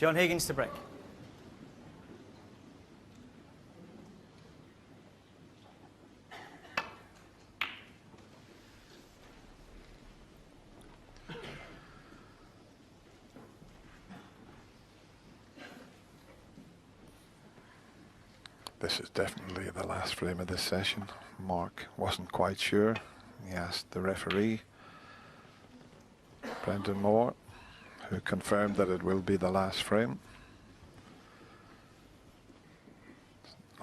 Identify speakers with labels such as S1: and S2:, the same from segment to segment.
S1: John Higgins to break.
S2: This is definitely the last frame of this session. Mark wasn't quite sure. He asked the referee, Brendan Moore, who confirmed that it will be the last frame.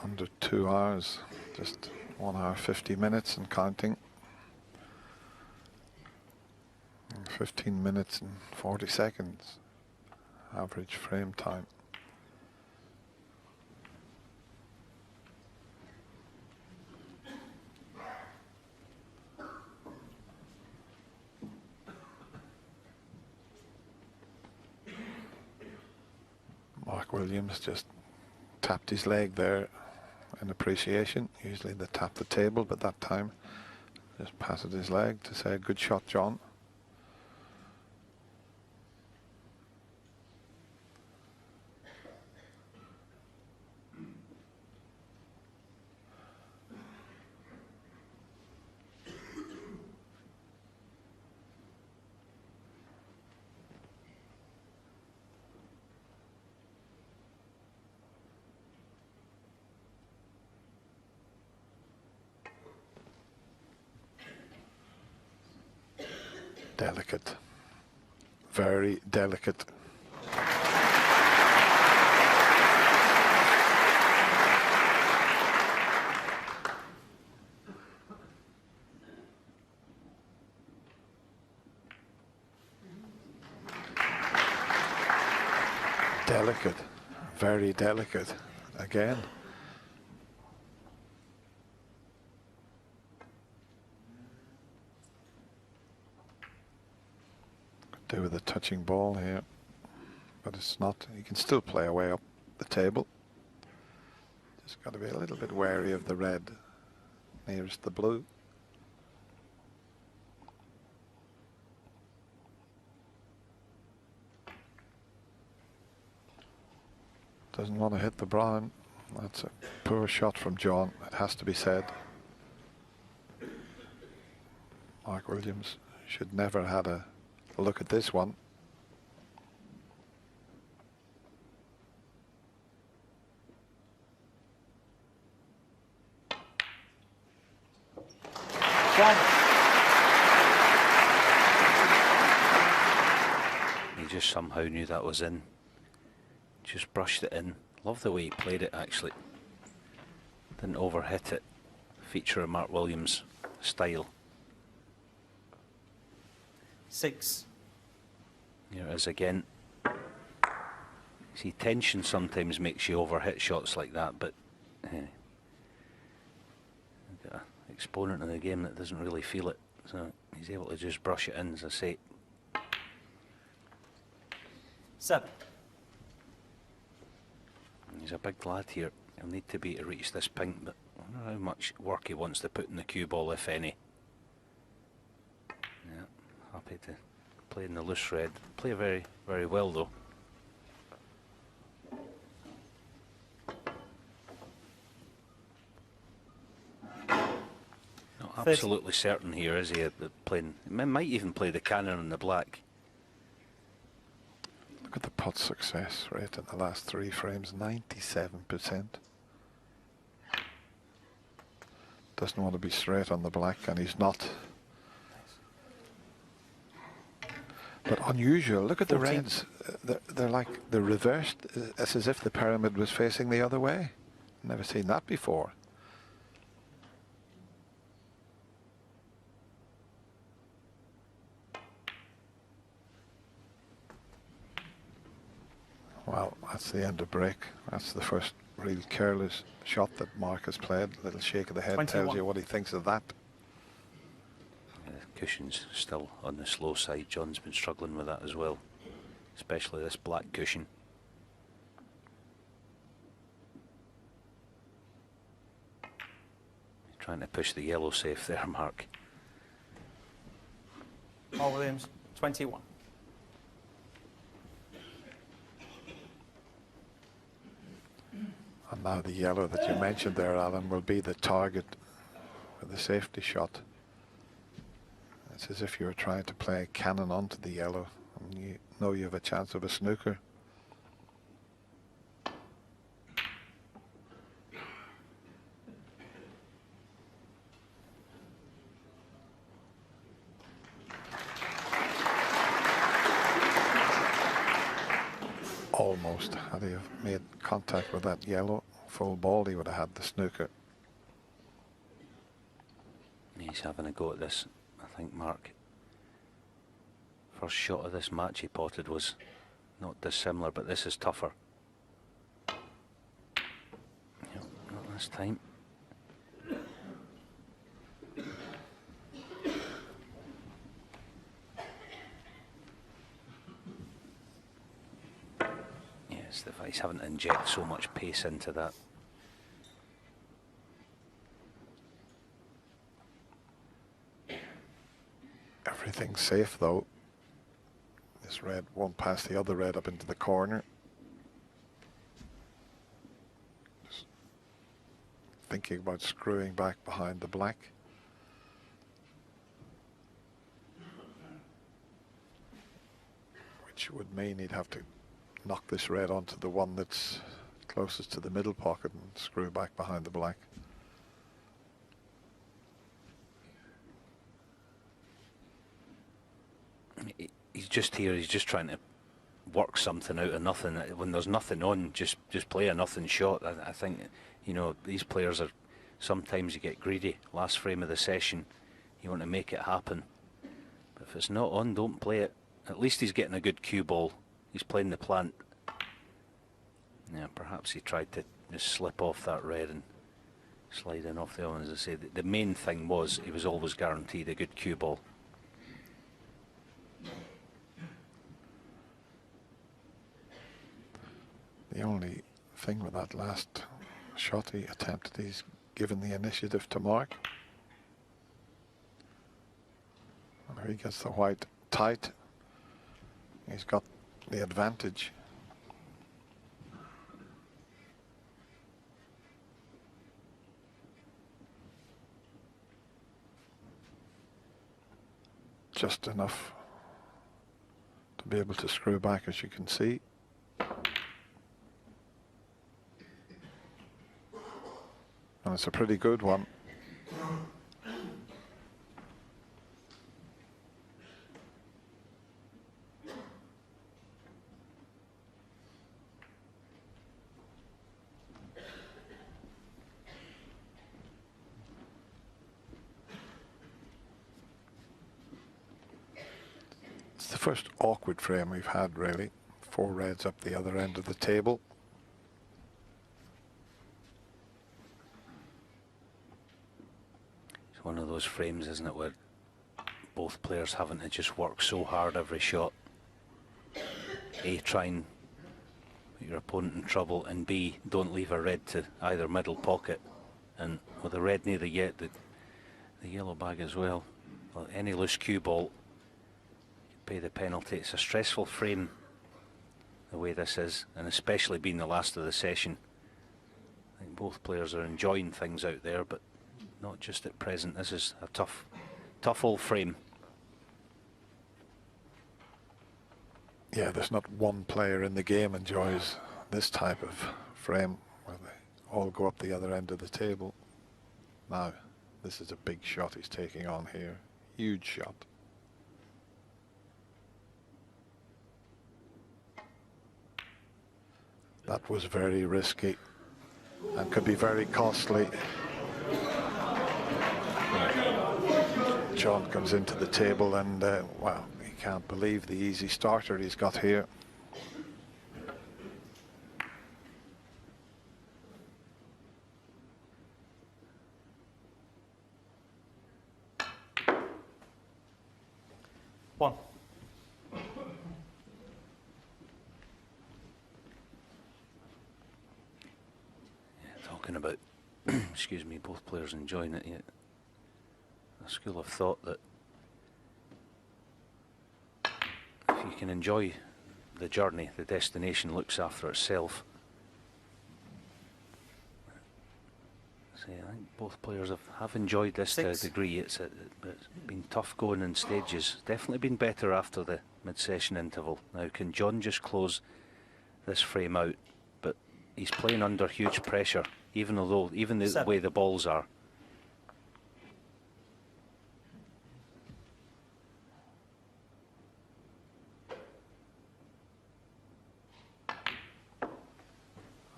S2: Under 2 hours, just 1 hour 50 minutes and counting. 15 minutes and 40 seconds average frame time. Mark Williams just tapped his leg there in appreciation. Usually they tap the table, but that time just patted his leg to say, good shot, John. Delicate, very delicate. Delicate, very delicate again. Do with a touching ball here, but it's not. You can still play away up the table. Just got to be a little bit wary of the red nearest the blue. Doesn't want to hit the brown. That's a poor shot from John, it has to be said. Mark Williams should never have had a look at this one.
S3: He just somehow knew that was in. Just brushed it in. Love the way he played it, actually. Didn't overhit it. Feature of Mark Williams' style.
S1: 6.
S3: Here it is again. See, tension sometimes makes you overhit shots like that, but got an exponent in the game that doesn't really feel it, so he's able to just brush it in, as I say.
S1: 7.
S3: He's a big lad here. He'll need to be to reach this pink, but I wonder how much work he wants to put in the cue ball, if any. Yeah, happy to play in the loose red. Play very, very well though. Not absolutely certain here, is he? Playing, he might even play the cannon in the black.
S2: Look at the putt success rate in the last 3 frames, 97%. Doesn't want to be straight on the black, and he's not. But unusual, look at 14. The reds. They're like, they're reversed. It's as if the pyramid was facing the other way. Never seen that before. Well, that's the end of break. That's the first real careless shot that Mark has played. A little shake of the head
S1: 21.
S2: tells you what he thinks of that.
S3: Cushion's still on the slow side. John's been struggling with that as well, especially this black cushion. Trying to push the yellow safe there, Mark.
S1: Paul Williams, 21.
S2: And now the yellow that you mentioned there, Alan, will be the target for the safety shot. It's as if you're trying to play a cannon onto the yellow and you know you have a chance of a snooker. Almost. Had he have made contact with that yellow full ball, he would have had the snooker.
S3: He's having a go at this, I think, Mark. First shot of this match he potted was not dissimilar, but this is tougher. Yep, not this time. Yes, he's having to inject so much pace into that.
S2: Everything's safe though. This red won't pass the other red up into the corner. Just thinking about screwing back behind the black. Which would mean he'd have to knock this red onto the one that's closest to the middle pocket and screw back behind the black.
S3: He's just here, he's just trying to work something out of nothing. When there's nothing on, just play a nothing shot. I think, you know, these players are, sometimes you get greedy. Last frame of the session, you want to make it happen. But if it's not on, don't play it. At least he's getting a good cue ball. He's playing the plant. Yeah, perhaps he tried to just slip off that red and slide in off the other one. As I say, the main thing was he was always guaranteed a good cue ball.
S2: The only thing with that last shot he attempted, he's given the initiative to Mark. And he gets the white tight. He's got the advantage. Just enough to be able to screw back, as you can see. And it's a pretty good one. It's the first awkward frame we've had, really. 4 reds up the other end of the table.
S3: It's one of those frames, isn't it, where both players having to just work so hard every shot. A, try and put your opponent in trouble, and B, don't leave a red to either middle pocket. And with the red near the yellow bag as well, any loose cue ball, you pay the penalty. It's a stressful frame the way this is, and especially being the last of the session. I think both players are enjoying things out there, but not just at present. This is a tough old frame.
S2: Yeah, there's not one player in the game enjoys this type of frame where they all go up the other end of the table. Now, this is a big shot he's taking on here. Huge shot. That was very risky and could be very costly. John comes into the table and, wow, he can't believe the easy starter he's got here.
S1: One.
S3: Talking about, excuse me, both players enjoying it yet. A school of thought that if you can enjoy the journey, the destination looks after itself. So I think both players have enjoyed this to a
S1: 6.
S3: degree. It's been tough going in stages. Definitely been better after the mid-session interval. Now, can John just close this frame out? But he's playing under huge pressure, even the
S1: 7.
S3: way the balls are.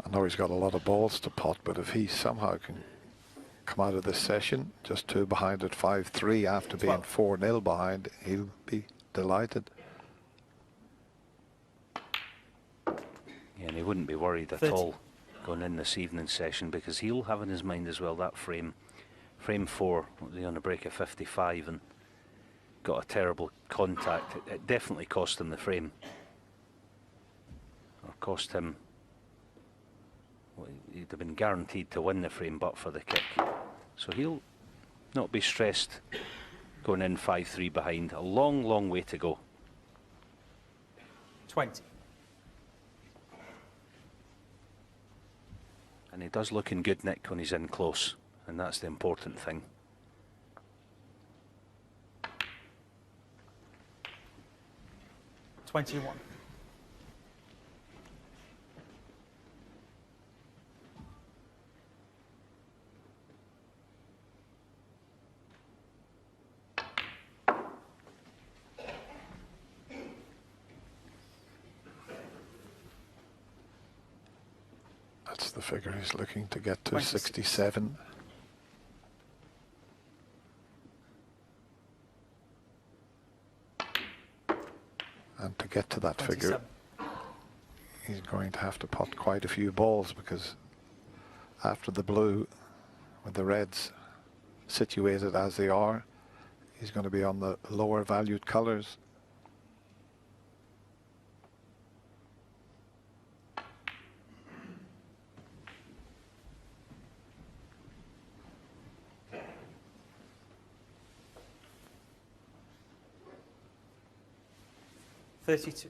S2: I know he's got a lot of balls to pot, but if he somehow can come out of this session just 2 behind at 5-3 after being 4-0 behind, he'll be delighted.
S3: Yeah, and he wouldn't be worried at
S1: 30.
S3: all going in this evening's session, because he'll have in his mind as well that frame 4, on a break of 55, and got a terrible contact. It definitely cost him the frame, or cost him. Well, he'd have been guaranteed to win the frame but for the kick. So he'll not be stressed going in 5-3 behind. A long, long way to go.
S1: 20.
S3: And he does look in good nick when he's in close, and that's the important thing.
S1: $21.
S2: That's the figure he's looking to get to,
S1: 26.
S2: 67. And to get to that
S1: 27.
S2: figure, he's going to have to pot quite a few balls, because after the blue, with the reds situated as they are, he's going to be on the lower valued colours.
S1: $32. Thank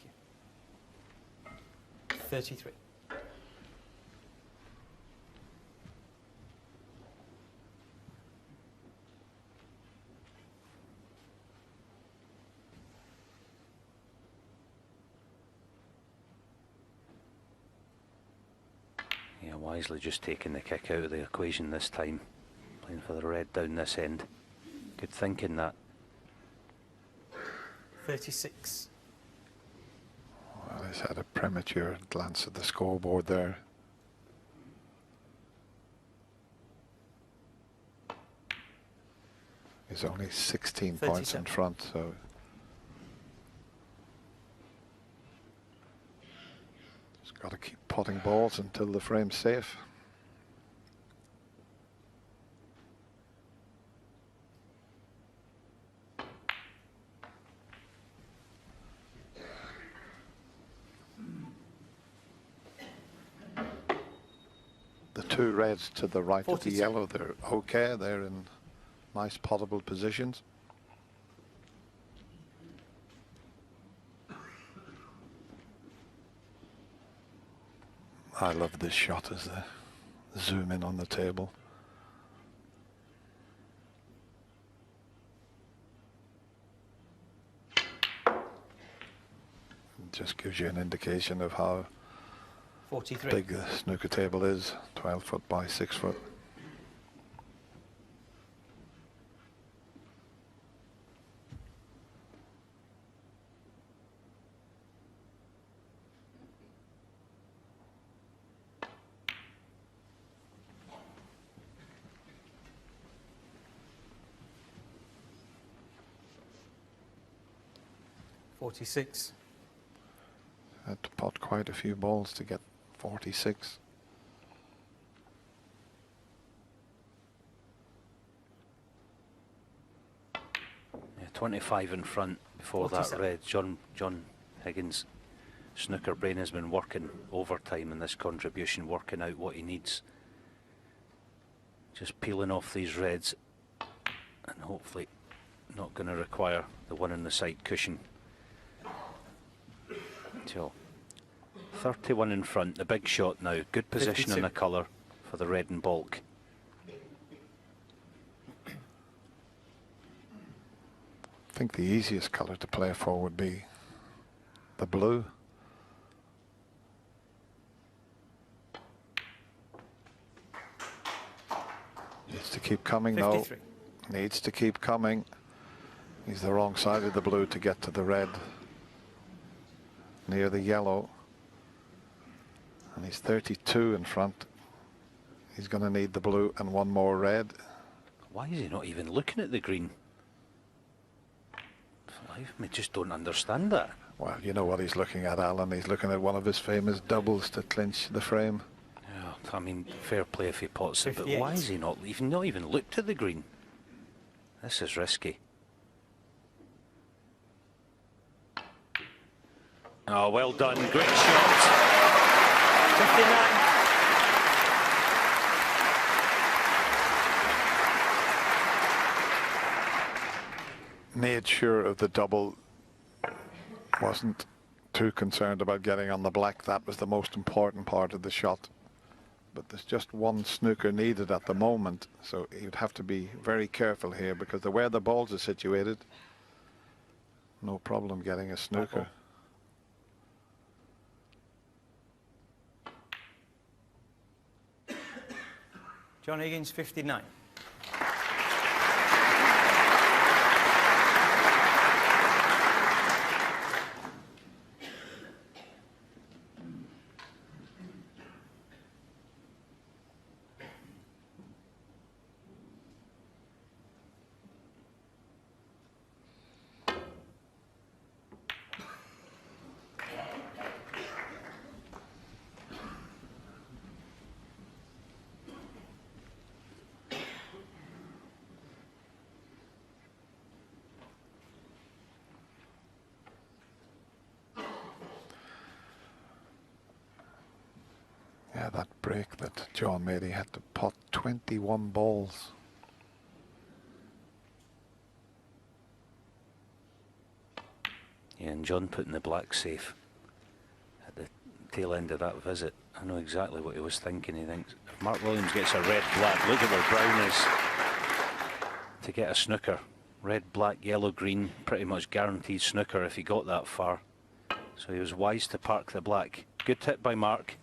S1: you. 33.
S3: Yeah, wisely just taking the kick out of the equation this time. Playing for the red down this end. Good thinking, that.
S1: 36.
S2: Well, he's had a premature glance at the scoreboard there. He's only 16 points in
S1: 37.
S2: front, so he's got to keep potting balls until the frame's safe. The 2 reds to the right of the
S1: 42.
S2: yellow, they're okay, they're in nice potable positions. I love this shot as they zoom in on the table. It just gives you an indication of how
S1: 43.
S2: big the snooker table is, 12 foot by 6 foot.
S1: $46.
S2: Had to pot quite a few balls to get 46.
S3: Yeah, 25 in front before that
S1: 47.
S3: red. John Higgins' snooker brain has been working overtime in this contribution, working out what he needs. Just peeling off these reds and hopefully not going to require the one on the side cushion. So 31 in front, the big shot now. Good position
S1: 52.
S3: in the colour for the red and bulk.
S2: I think the easiest colour to play for would be the blue. Needs to keep coming,
S1: 53.
S2: no. Needs to keep coming. He's the wrong side of the blue to get to the red. Near the yellow. And he's 32 in front. He's going to need the blue and one more red.
S3: Why is he not even looking at the green? For life of me, just don't understand that.
S2: Well, you know what he's looking at, Alan. He's looking at one of his famous doubles to clinch the frame.
S3: Yeah, I mean, fair play if he pots it, but
S1: 58.
S3: why is he not even looked at the green? This is risky. Oh, well done. Great shot.
S1: 59.
S2: Made sure of the double. Wasn't too concerned about getting on the black. That was the most important part of the shot. But there's just one snooker needed at the moment, so you'd have to be very careful here, because the where the balls are situated, no problem getting a snooker.
S1: John Higgins, 59.
S2: Yeah, that break that John made, he had to pot 21 balls.
S3: Yeah, and John putting the black safe at the tail end of that visit. I know exactly what he was thinking. He thinks, if Mark Williams gets a red black, look at where Brown is to get a snooker. Red, black, yellow, green, pretty much guaranteed snooker if he got that far. So he was wise to park the black. Good tip by Mark.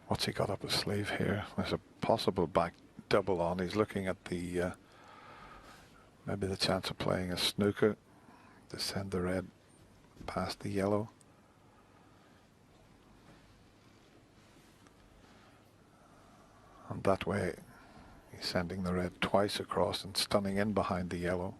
S2: What's he got up his sleeve here? There's a possible back double on. He's looking at the maybe the chance of playing a snooker to send the red past the yellow. And that way he's sending the red twice across and stunning in behind the yellow.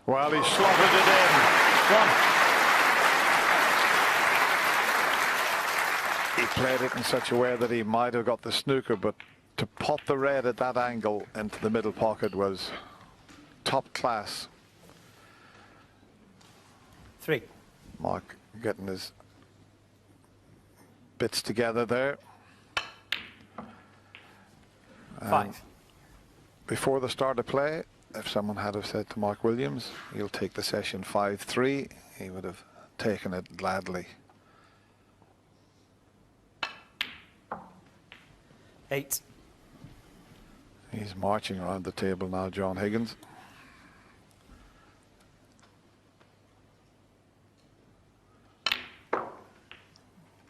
S2: Well, he slotted it in. He played it in such a way that he might have got the snooker, but to pot the red at that angle into the middle pocket was top class.
S1: 3.
S2: Mark getting his bits together there.
S1: 5.
S2: Before the start of play, if someone had have said to Mark Williams, he'll take the session 5-3, he would have taken it gladly.
S1: 8.
S2: He's marching around the table now, John Higgins.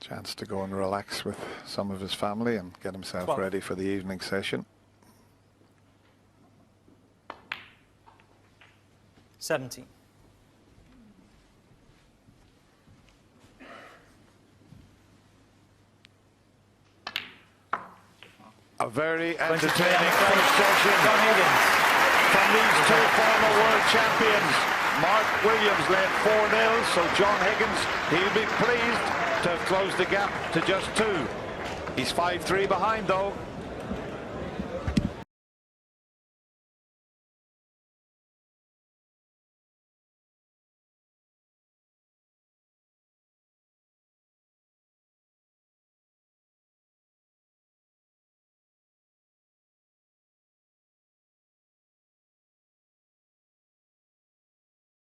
S2: Chance to go and relax with some of his family and get himself
S1: 12.
S2: ready for the evening session.
S1: 17.
S2: A very
S1: 23
S2: entertaining
S1: on the
S2: first
S1: John
S2: session.
S1: Higgins.
S2: from these two former world champions. Mark Williams led 4-0, so John Higgins, he'll be pleased to have closed the gap to just 2. He's 5-3 behind though.